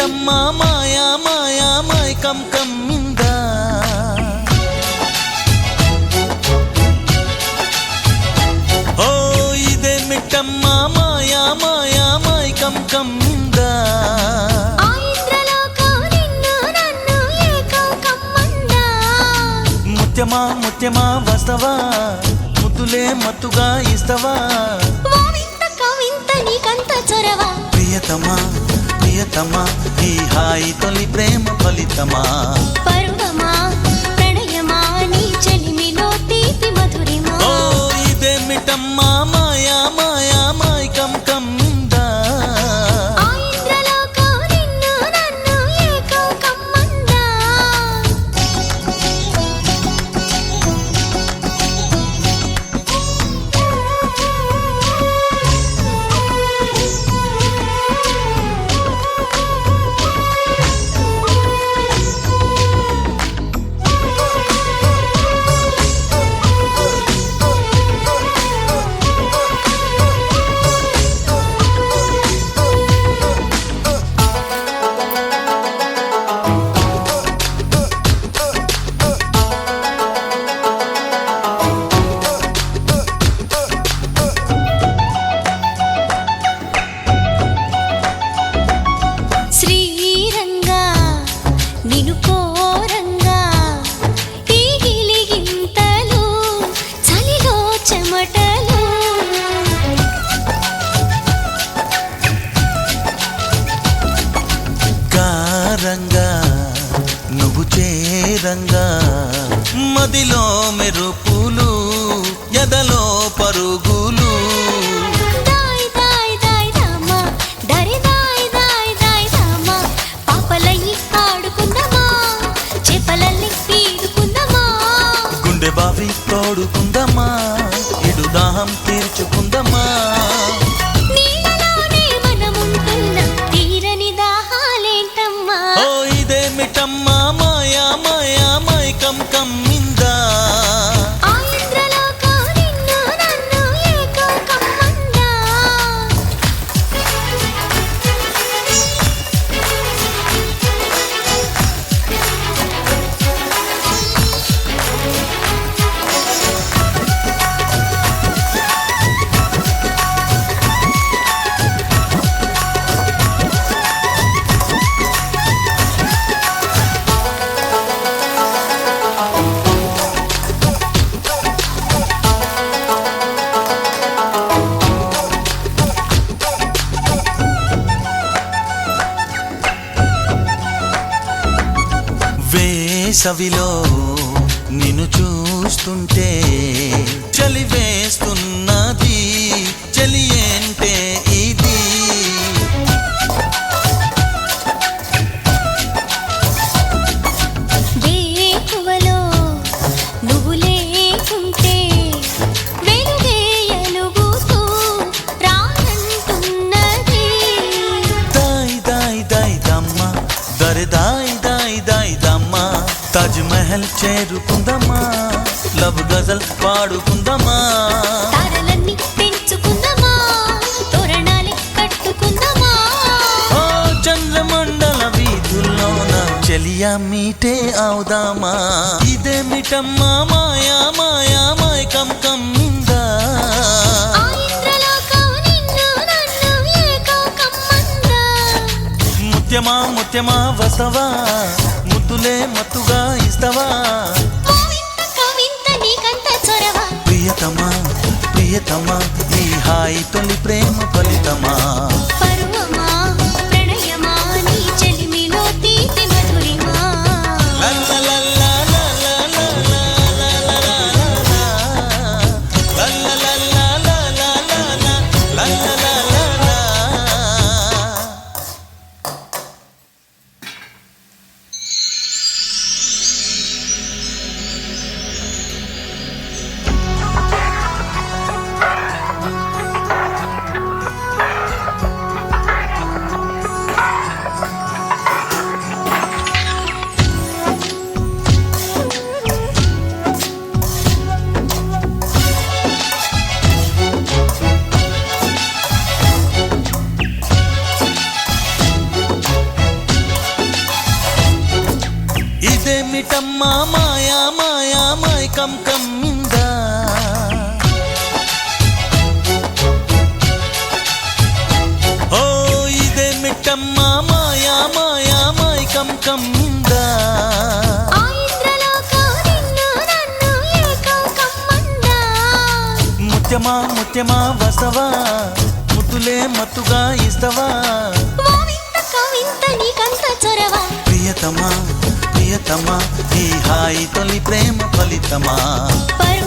మిట్టమ్మా మాయా మాయా మైకం కమ్మిందా ఓ ఇదే మిట్టమ్మా మాయా మాయా మైకం కమ్మిందా ముత్యమా ముత్యమా వస్తవా ముద్దులే మత్తుగా ఇస్తవా ప్రియతమా ప్రియతమా ఈ హాయి తొలి ప్రేమ ఫలితమా పరువమా ప్రణయమా నీ చెలిమిలో తీపి మధురిమా ఓ ఇదే మిట్టమ్మా మాయా మాయా మైకం కమ్మిందా రంగా నువ్వు చేరంగా మదిలో మెరుపులు ఎదలో పరుగులు గుండె బావి తోడుకుందమ్మా ఇడు దాహం తీర్చుకుందమ్మా మిట్టమ్మా మాయా మాయా మైకం కమ్మిందా వేసవిలో నిన్ను చూస్తుంటే చలి వేస్తున్నది చలి ఏంటే ఇది వేకువలో నువ్వు లేకుంటే వెలుగే ఎలుగుతూ రానంటున్నది దాయ్ దాయ్ దాయ్ దమ్మ దరి దాయ్ దాయ్ దాయ్ దమ్మ తాజ్ మహల్ చేరుకుందమ్మా లవ్ గజల్ పాడుకుందమ్మా తారలన్నీ పెంచుకుందమా తోరణాలే కట్టుకుందమా ఓ చంద్రమండల వీధుల్లోన చెలియా మీటే అవుదామా ఇదే మిట్టమ్మా మాయా మాయా మైకం కమ్మిందా ముత్యమా ముత్యమా వస్తవా ముద్దులే మత్తుగా ఇస్తవా ప్రియతమా ప్రియతమా ఈ హాయి తొలి ప్రేమ ఫలితమా పరువమా ప్రణయమా నీ చెలిమిలో తీపి మధురిమా ఇదేమిటమ్మా మాయా మాయా మైకం కమ్మిందా ఓ ఇదేమిటమ్మా మాయా మాయా మైకం కమ్మిందా ఆ ఇంద్రలోకం నిన్ను నన్ను ఏకం కమ్మందా. ముత్యమా ముత్యమా వసవా ముద్దులే మత్తుగా ఇస్తవా ఓ వింత కవింత నీకంత చొరవ. ప్రియతమా ప్రియతమా ఈ హాయి తొలి ప్రేమ ఫలితమా పరువమా